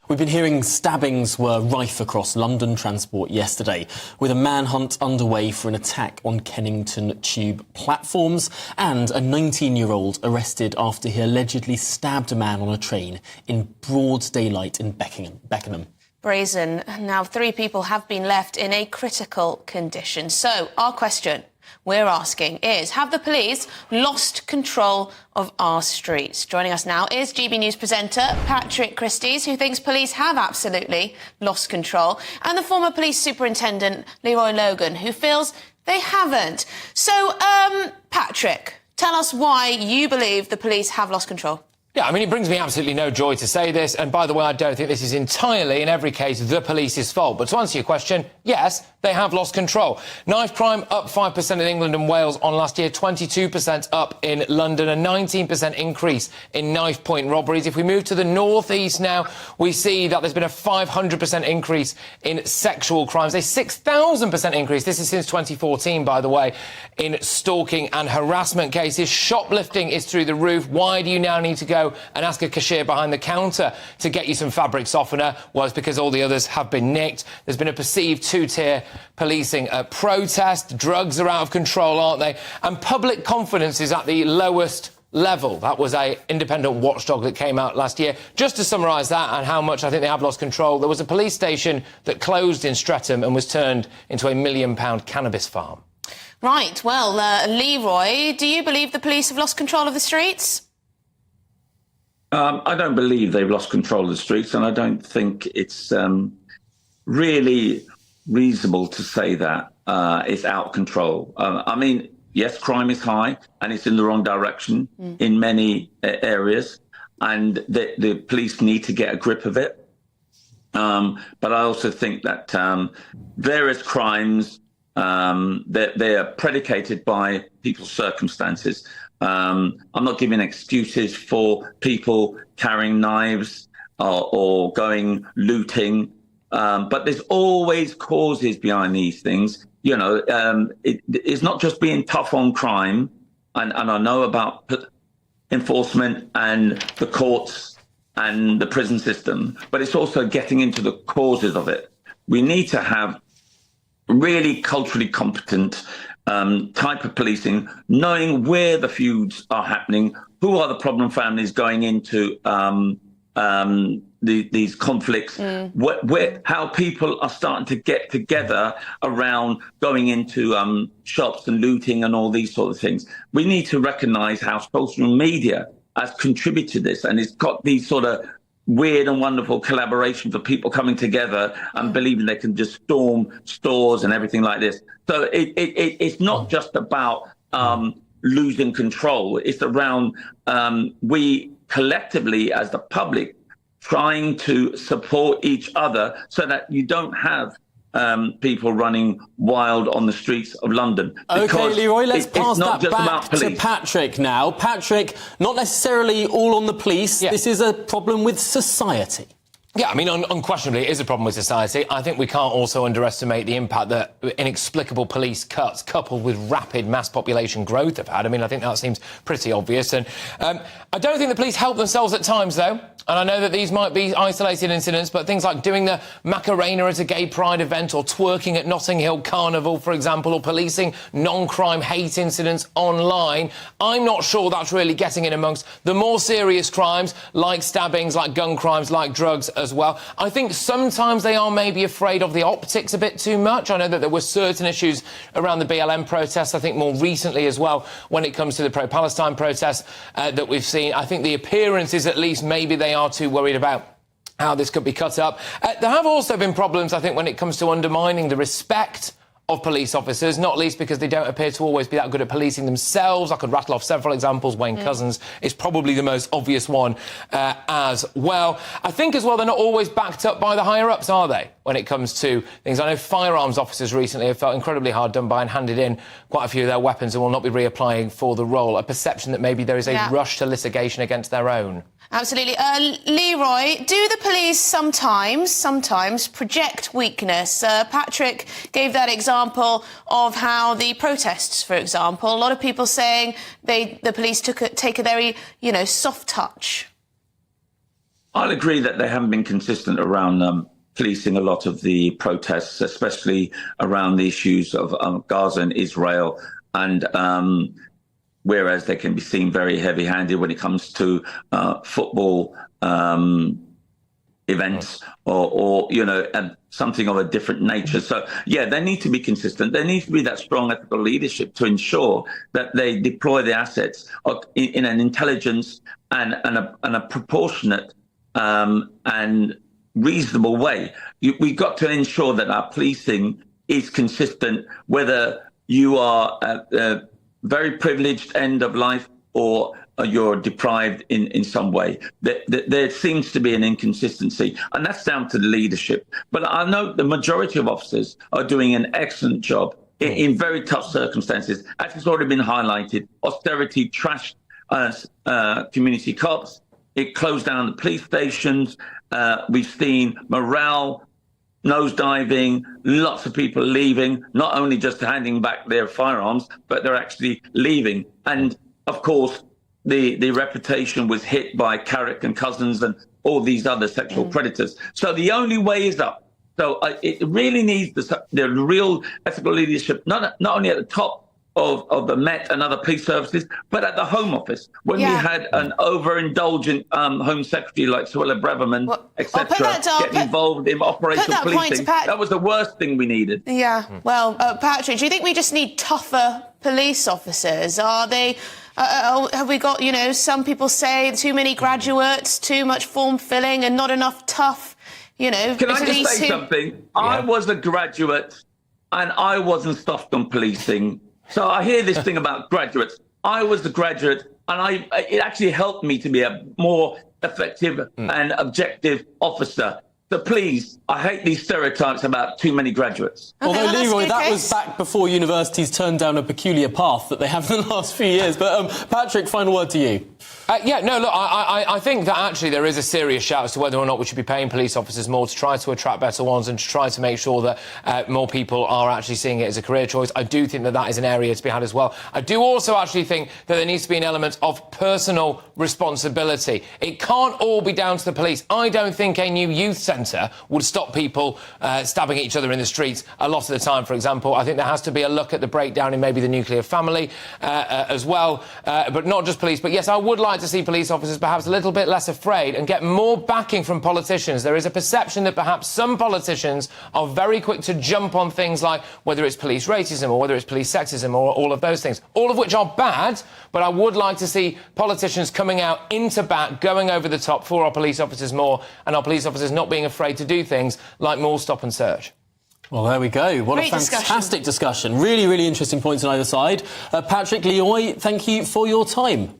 We've been hearing stabbings were rife across London transport yesterday, with a manhunt underway for an attack on Kennington tube platforms and a 19-year-old arrested after he allegedly stabbed a man on a train in broad daylight in Beckenham. Brazen. Now, 3 people have been left in a critical condition. So, our question we're asking is, have the police lost control of our streets? Joining us now is GB News presenter Patrick Christys, who thinks police have absolutely lost control, and the former police superintendent Leroy Logan, who feels they haven't. So, Patrick, tell us why you believe the police have lost control. Yeah, I mean, it brings me absolutely no joy to say this. And by the way, I don't think this is entirely, in every case, the police's fault. But to answer your question, yes, they have lost control. Knife crime up 5% in England and Wales on last year, 22% up in London, a 19% increase in knife point robberies. If we move to the northeast now, we see that there's been a 500% increase in sexual crimes, a 6,000% increase. This is since 2014, by the way, in stalking and harassment cases. Shoplifting is through the roof. Why do you now need to go and ask a cashier behind the counter to get you some fabric softener? Well, it's because all the others have been nicked. There's been a perceived 2-tier policing protest. Drugs are out of control, aren't they? And public confidence is at the lowest level. That was an independent watchdog that came out last year. Just to summarise that and how much I think they have lost control, there was a police station that closed in Streatham and was turned into a £1 million cannabis farm. Right, well, Leroy, do you believe the police have lost control of the streets? I don't believe they've lost control of the streets, and I don't think it's really reasonable to say that it's out of control. I mean, yes, crime is high, and it's in the wrong direction in many areas, and the police need to get a grip of it. But I also think that various crimes, they're predicated by people's circumstances. I'm not giving excuses for people carrying knives or going looting, but there's always causes behind these things. You know, it's not just being tough on crime, and I know about enforcement and the courts and the prison system, but it's also getting into the causes of it. We need to have really culturally competent type of policing, knowing where the feuds are happening, who are the problem families going into these conflicts, how people are starting to get together around going into shops and looting and all these sort of things. We need to recognise how social media has contributed to this, and it's got these sort of weird and wonderful collaborations of people coming together and believing they can just storm stores and everything like this. So it's not just about losing control. It's around we collectively as the public trying to support each other so that you don't have people running wild on the streets of London. OK, Leroy, let's pass that back to Patrick now. Patrick, not necessarily all on the police. Yeah. This is a problem with society. Yeah, I mean, unquestionably, it is a problem with society. I think we can't also underestimate the impact that inexplicable police cuts coupled with rapid mass population growth have had. I mean, I think that seems pretty obvious. And I don't think the police help themselves at times, though. And I know that these might be isolated incidents, but things like doing the Macarena at a gay pride event or twerking at Notting Hill Carnival, for example, or policing non-crime hate incidents online, I'm not sure that's really getting in amongst the more serious crimes like stabbings, like gun crimes, like drugs as well. I think sometimes they are maybe afraid of the optics a bit too much. I know that there were certain issues around the BLM protests, I think more recently as well, when it comes to the pro-Palestine protests that we've seen. I think the appearance is at least maybe they are too worried about how this could be cut up. There have also been problems, I think, when it comes to undermining the respect of police officers, not least because they don't appear to always be that good at policing themselves. I could rattle off several examples. Wayne Couzens is probably the most obvious one as well. I think as well they're not always backed up by the higher-ups, are they, when it comes to things? I know firearms officers recently have felt incredibly hard done by and handed in quite a few of their weapons and will not be reapplying for the role. A perception that maybe there is a rush to litigation against their own. Absolutely. Leroy, do the police sometimes project weakness? Patrick gave that example of how the protests, for example, a lot of people saying the police take a very, soft touch. I'll agree that they haven't been consistent around policing a lot of the protests, especially around the issues of Gaza and Israel. And whereas they can be seen very heavy-handed when it comes to football events or something of a different nature. So, yeah, they need to be consistent. There needs to be that strong ethical leadership to ensure that they deploy the assets in an intelligent and a proportionate and reasonable way. We've got to ensure that our policing is consistent, whether you are at a very privileged end of life or you're deprived in some way. There seems to be an inconsistency, and that's down to the leadership. But I know the majority of officers are doing an excellent job in very tough circumstances. As it's already been highlighted, austerity trashed community cops. It closed down the police stations. We've seen morale nosediving, lots of people leaving, not only just handing back their firearms, but they're actually leaving. And of course, the reputation was hit by Carrick and Cousins and all these other sexual predators. So the only way is up. So it really needs the real ethical leadership, not only at the top of the Met and other police services, but at the Home Office. When we had an overindulgent Home Secretary like Suella Braverman, etc., getting involved in operational policing, that was the worst thing we needed. Yeah. Well, Patrick, do you think we just need tougher police officers? Are they... have we got, some people say too many graduates, too much form filling and not enough tough, Can I just say something? Yeah. I was a graduate and I wasn't stuffed on policing. So I hear this thing about graduates. I was a graduate and it actually helped me to be a more effective and objective officer. So please, I hate these stereotypes about too many graduates. Okay, although, Leroy, that was back before universities turned down a peculiar path that they have in the last few years. But, Patrick, final word to you. I think that actually there is a serious shout as to whether or not we should be paying police officers more to try to attract better ones and to try to make sure that more people are actually seeing it as a career choice. I do think that is an area to be had as well. I do also actually think that there needs to be an element of personal responsibility. It can't all be down to the police. I don't think a new youth centre would stop people stabbing each other in the streets a lot of the time, for example. I think there has to be a look at the breakdown in maybe the nuclear family as well, but not just police. But yes, I would like to see police officers perhaps a little bit less afraid and get more backing from politicians. There is a perception that perhaps some politicians are very quick to jump on things like whether it's police racism or whether it's police sexism or all of those things, all of which are bad, but I would like to see politicians coming out into bat, going over the top for our police officers more, and our police officers not being afraid to do things like more stop and search. Well, there we go. What a fantastic discussion. Really, really interesting points on either side. Patrick, Leroy, thank you for your time.